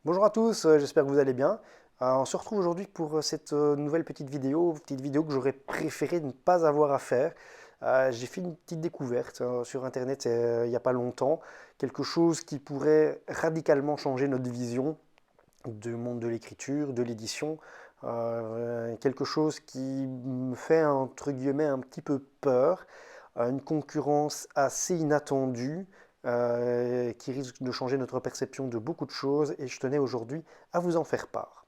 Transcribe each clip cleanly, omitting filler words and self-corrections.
Bonjour à tous, j'espère que vous allez bien. On se retrouve aujourd'hui pour cette nouvelle petite vidéo que j'aurais préféré ne pas avoir à faire. J'ai fait une petite découverte sur Internet il n'y a pas longtemps, quelque chose qui pourrait radicalement changer notre vision du monde de l'écriture, de l'édition, quelque chose qui me fait entre guillemets un petit peu peur, une concurrence assez inattendue qui risque de changer notre perception de beaucoup de choses et je tenais aujourd'hui à vous en faire part.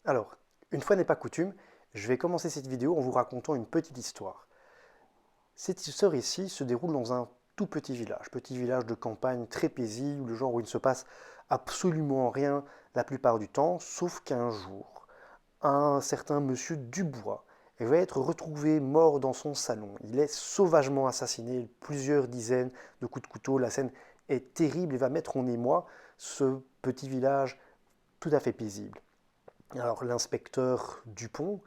Alors, une fois n'est pas coutume, je vais commencer cette vidéo en vous racontant une petite histoire. Cette histoire ici se déroule dans un tout petit village de campagne très paisible, le genre où il ne se passe absolument rien la plupart du temps, sauf qu'un jour, un certain monsieur Dubois va être retrouvé mort dans son salon. Il est sauvagement assassiné, plusieurs dizaines de coups de couteau. La scène est terrible et va mettre en émoi ce petit village tout à fait paisible. Alors l'inspecteur Dupont,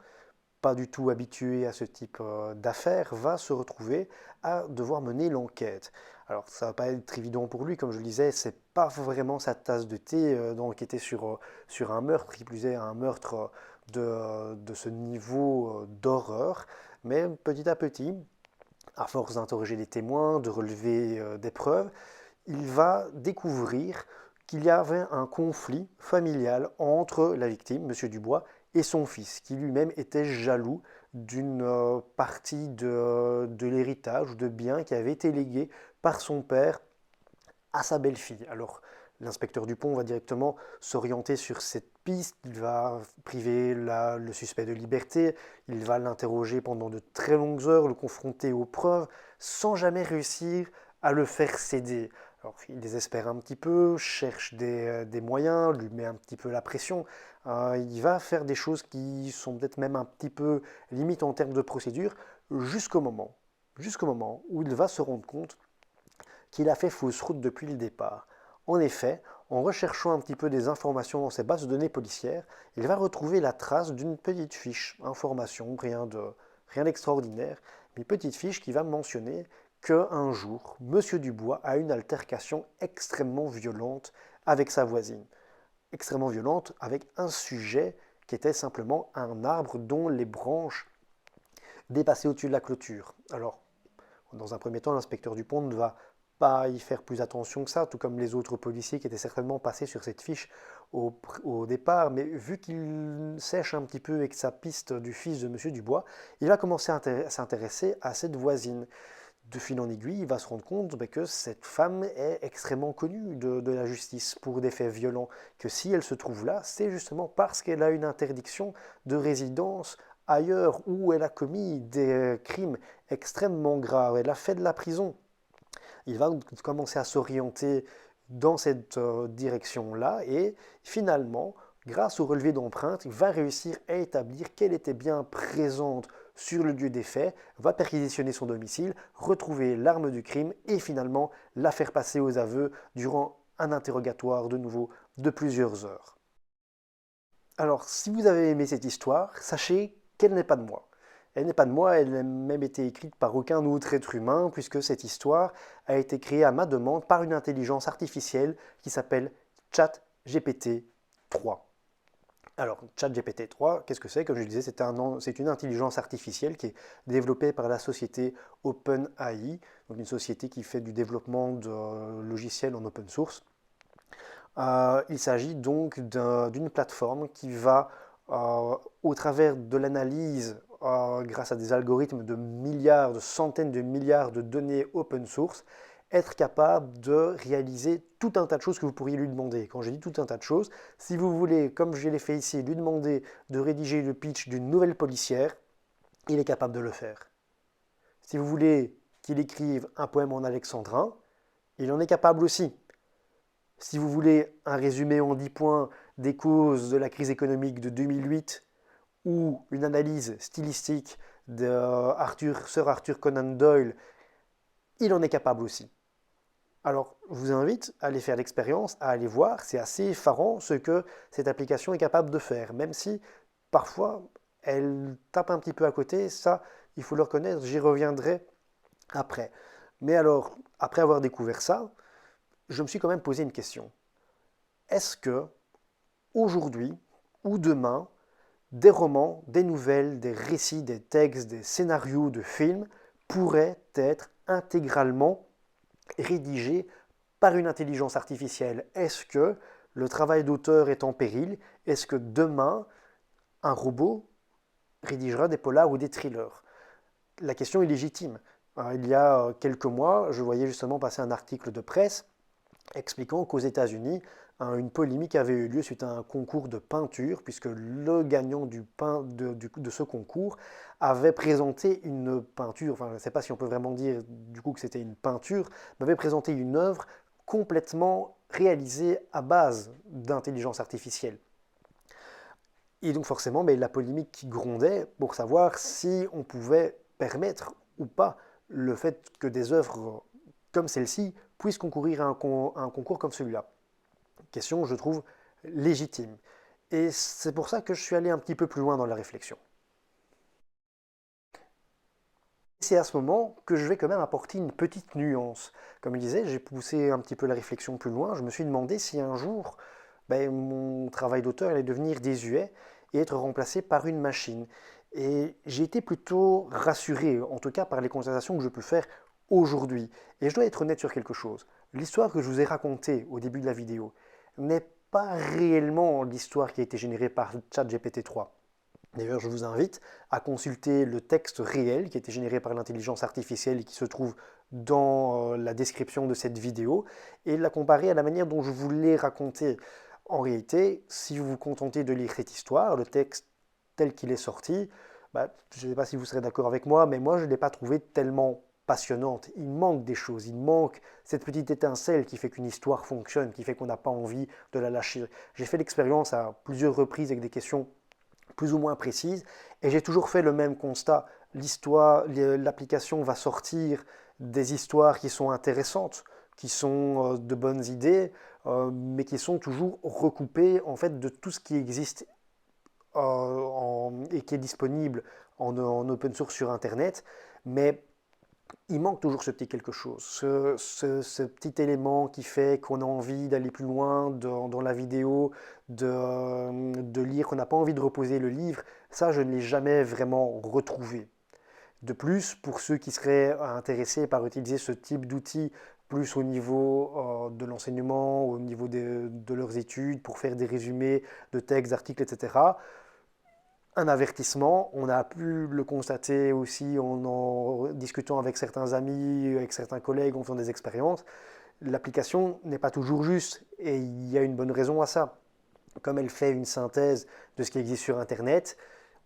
pas du tout habitué à ce type d'affaires, va se retrouver à devoir mener l'enquête. Alors ça va pas être évident pour lui, comme je le disais, c'est pas vraiment sa tasse de thé d'enquêter sur un meurtre, qui plus est un meurtre de ce niveau d'horreur, mais petit à petit, à force d'interroger les témoins, de relever des preuves, il va découvrir qu'il y avait un conflit familial entre la victime, M. Dubois, et son fils, qui lui-même était jaloux d'une partie de l'héritage ou de biens qui avait été légué par son père à sa belle-fille. Alors, l'inspecteur Dupont va directement s'orienter sur cette piste, il va priver le suspect de liberté, il va l'interroger pendant de très longues heures, le confronter aux preuves, sans jamais réussir à le faire céder. Alors, il désespère un petit peu, cherche des moyens, lui met un petit peu la pression. Il va faire des choses qui sont peut-être même un petit peu limites en termes de procédure, jusqu'au moment, jusqu'au moment où il va se rendre compte qu'il a fait fausse route depuis le départ. En effet, en recherchant un petit peu des informations dans ses bases de données policières, il va retrouver la trace d'une petite fiche, information, rien d'extraordinaire, mais une petite fiche qui va mentionner qu'un jour, M. Dubois a une altercation extrêmement violente avec sa voisine. Extrêmement violente avec un sujet qui était simplement un arbre dont les branches dépassaient au-dessus de la clôture. Alors, dans un premier temps, l'inspecteur Dupont ne va pas y faire plus attention que ça, tout comme les autres policiers qui étaient certainement passés sur cette fiche au départ, mais vu qu'il sèche un petit peu avec sa piste du fils de M. Dubois, il va commencer à s'intéresser à cette voisine. De fil en aiguille, il va se rendre compte que cette femme est extrêmement connue de la justice pour des faits violents, que si elle se trouve là, c'est justement parce qu'elle a une interdiction de résidence ailleurs où elle a commis des crimes extrêmement graves, elle a fait de la prison. Il va commencer à s'orienter dans cette direction-là et finalement, grâce au relevé d'empreintes, il va réussir à établir qu'elle était bien présente sur le lieu des faits, va perquisitionner son domicile, retrouver l'arme du crime et finalement la faire passer aux aveux durant un interrogatoire de nouveau de plusieurs heures. Alors, si vous avez aimé cette histoire, sachez qu'elle n'est pas de moi. Elle n'est pas de moi, elle n'a même été écrite par aucun autre être humain, puisque cette histoire a été créée à ma demande par une intelligence artificielle qui s'appelle ChatGPT 3. Alors, ChatGPT 3, qu'est-ce que c'est? Comme je le disais, c'est une intelligence artificielle qui est développée par la société OpenAI, donc une société qui fait du développement de logiciels en open source. Il s'agit donc d'une plateforme qui va, au travers de l'analyse, grâce à des algorithmes de milliards, de centaines de milliards de données open source, être capable de réaliser tout un tas de choses que vous pourriez lui demander. Quand je dis tout un tas de choses, si vous voulez, comme je l'ai fait ici, lui demander de rédiger le pitch d'une nouvelle policière, il est capable de le faire. Si vous voulez qu'il écrive un poème en alexandrin, il en est capable aussi. Si vous voulez un résumé en 10 points des causes de la crise économique de 2008 ou une analyse stylistique de Sir Arthur Conan Doyle, il en est capable aussi. Alors, je vous invite à aller faire l'expérience, à aller voir, c'est assez effarant ce que cette application est capable de faire, même si parfois elle tape un petit peu à côté, ça, il faut le reconnaître, j'y reviendrai après. Mais alors, après avoir découvert ça, je me suis quand même posé une question. Est-ce que, aujourd'hui ou demain, des romans, des nouvelles, des récits, des textes, des scénarios de films pourraient être intégralement rédigés par une intelligence artificielle? Est-ce que le travail d'auteur est en péril? Est-ce que demain, un robot rédigera des polars ou des thrillers? La question est légitime. Il y a quelques mois, je voyais justement passer un article de presse expliquant qu'aux États-Unis, une polémique avait eu lieu suite à un concours de peinture, puisque le gagnant de ce concours avait présenté une peinture, enfin je ne sais pas si on peut vraiment dire du coup que c'était une peinture, mais avait présenté une œuvre complètement réalisée à base d'intelligence artificielle. Et donc forcément, mais la polémique qui grondait pour savoir si on pouvait permettre ou pas le fait que des œuvres comme celle-ci puissent concourir à un concours comme celui-là. Question, je trouve, légitime. Et c'est pour ça que je suis allé un petit peu plus loin dans la réflexion. C'est à ce moment que je vais quand même apporter une petite nuance. Comme je disais, j'ai poussé un petit peu la réflexion plus loin. Je me suis demandé si un jour, mon travail d'auteur allait devenir désuet et être remplacé par une machine. Et j'ai été plutôt rassuré, en tout cas par les constatations que je peux faire aujourd'hui. Et je dois être honnête sur quelque chose. L'histoire que je vous ai racontée au début de la vidéo n'est pas réellement l'histoire qui a été générée par ChatGPT 3. D'ailleurs, je vous invite à consulter le texte réel qui a été généré par l'intelligence artificielle et qui se trouve dans la description de cette vidéo et la comparer à la manière dont je vous l'ai raconté. En réalité, si vous vous contentez de lire cette histoire, le texte tel qu'il est sorti, je ne sais pas si vous serez d'accord avec moi, mais moi je ne l'ai pas trouvé tellement passionnante. Il manque des choses, il manque cette petite étincelle qui fait qu'une histoire fonctionne, qui fait qu'on n'a pas envie de la lâcher. J'ai fait l'expérience à plusieurs reprises avec des questions plus ou moins précises, et j'ai toujours fait le même constat. L'application va sortir des histoires qui sont intéressantes, qui sont de bonnes idées, mais qui sont toujours recoupées en fait de tout ce qui existe et qui est disponible en open source sur Internet, mais il manque toujours ce petit quelque chose, ce petit élément qui fait qu'on a envie d'aller plus loin dans la vidéo, de lire, qu'on n'a pas envie de reposer le livre. Ça, je ne l'ai jamais vraiment retrouvé. De plus, pour ceux qui seraient intéressés par utiliser ce type d'outils plus au niveau de l'enseignement, au niveau de leurs études, pour faire des résumés de textes, d'articles, etc., un avertissement. On a pu le constater aussi en discutant avec certains amis, avec certains collègues, en faisant des expériences. L'application n'est pas toujours juste et il y a une bonne raison à ça. Comme elle fait une synthèse de ce qui existe sur Internet,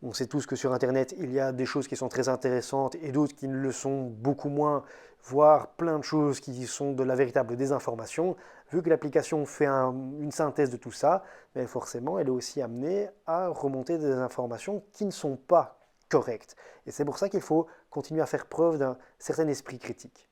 on sait tous que sur Internet, il y a des choses qui sont très intéressantes et d'autres qui ne le sont beaucoup moins, voire plein de choses qui sont de la véritable désinformation. Vu que l'application fait une synthèse de tout ça, mais forcément, elle est aussi amenée à remonter des informations qui ne sont pas correctes. Et c'est pour ça qu'il faut continuer à faire preuve d'un certain esprit critique.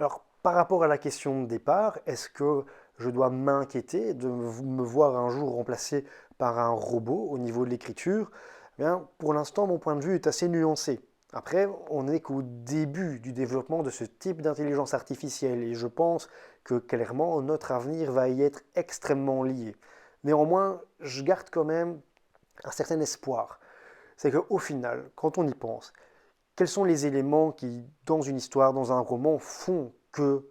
Alors, par rapport à la question de départ, est-ce que je dois m'inquiéter de me voir un jour remplacé par un robot au niveau de l'écriture? Eh bien, pour l'instant, mon point de vue est assez nuancé. Après, on n'est qu'au début du développement de ce type d'intelligence artificielle et je pense que clairement notre avenir va y être extrêmement lié. Néanmoins, je garde quand même un certain espoir. C'est qu'au final, quand on y pense, quels sont les éléments qui, dans une histoire, dans un roman, font que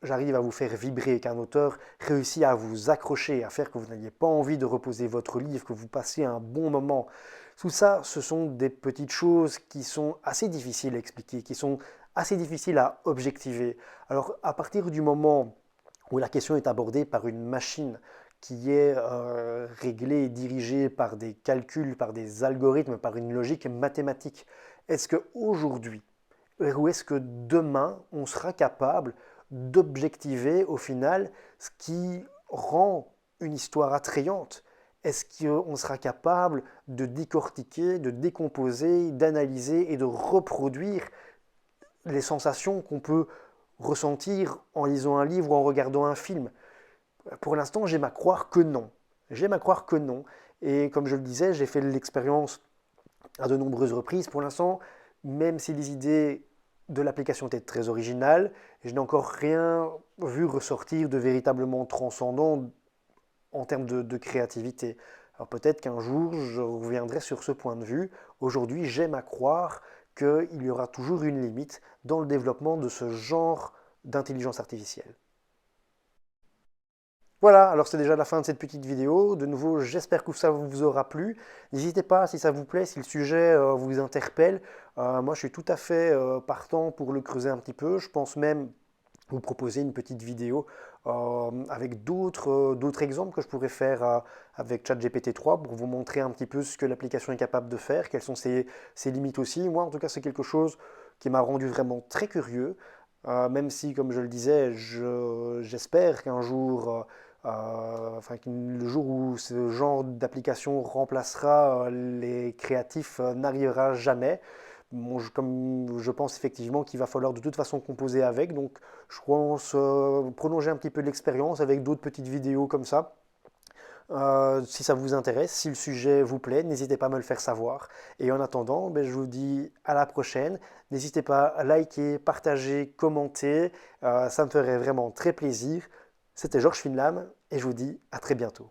j'arrive à vous faire vibrer, qu'un auteur réussit à vous accrocher, à faire que vous n'ayez pas envie de reposer votre livre, que vous passiez un bon moment. Tout ça, ce sont des petites choses qui sont assez difficiles à expliquer, qui sont assez difficiles à objectiver. Alors, à partir du moment où la question est abordée par une machine qui est réglée et dirigée par des calculs, par des algorithmes, par une logique mathématique, est-ce qu'aujourd'hui, ou est-ce que demain, on sera capable d'objectiver au final ce qui rend une histoire attrayante? Est-ce qu'on sera capable de décortiquer, de décomposer, d'analyser et de reproduire les sensations qu'on peut ressentir en lisant un livre ou en regardant un film? Pour l'instant, j'aime à croire que non. J'aime à croire que non. Et comme je le disais, j'ai fait l'expérience à de nombreuses reprises. Pour l'instant, même si les idées de l'application étaient très originales, je n'ai encore rien vu ressortir de véritablement transcendant en termes de créativité. Alors peut-être qu'un jour, je reviendrai sur ce point de vue. Aujourd'hui, j'aime à croire qu'il y aura toujours une limite dans le développement de ce genre d'intelligence artificielle. Voilà, alors c'est déjà la fin de cette petite vidéo. De nouveau, j'espère que ça vous aura plu. N'hésitez pas, si ça vous plaît, si le sujet vous interpelle. Moi, je suis tout à fait partant pour le creuser un petit peu. Je pense même vous proposer une petite vidéo avec d'autres exemples que je pourrais faire avec ChatGPT 3 pour vous montrer un petit peu ce que l'application est capable de faire, quelles sont ses limites aussi. Moi, en tout cas, c'est quelque chose qui m'a rendu vraiment très curieux, même si, comme je le disais, j'espère qu'un jour, enfin, le jour où ce genre d'application remplacera les créatifs n'arrivera jamais. Bon, comme je pense effectivement qu'il va falloir de toute façon composer avec, donc je pense prolonger un petit peu l'expérience avec d'autres petites vidéos comme ça. Si ça vous intéresse, si le sujet vous plaît, n'hésitez pas à me le faire savoir. Et en attendant, ben, je vous dis à la prochaine. N'hésitez pas à liker, partager, commenter. Ça me ferait vraiment très plaisir. C'était Georges Finlam et je vous dis à très bientôt.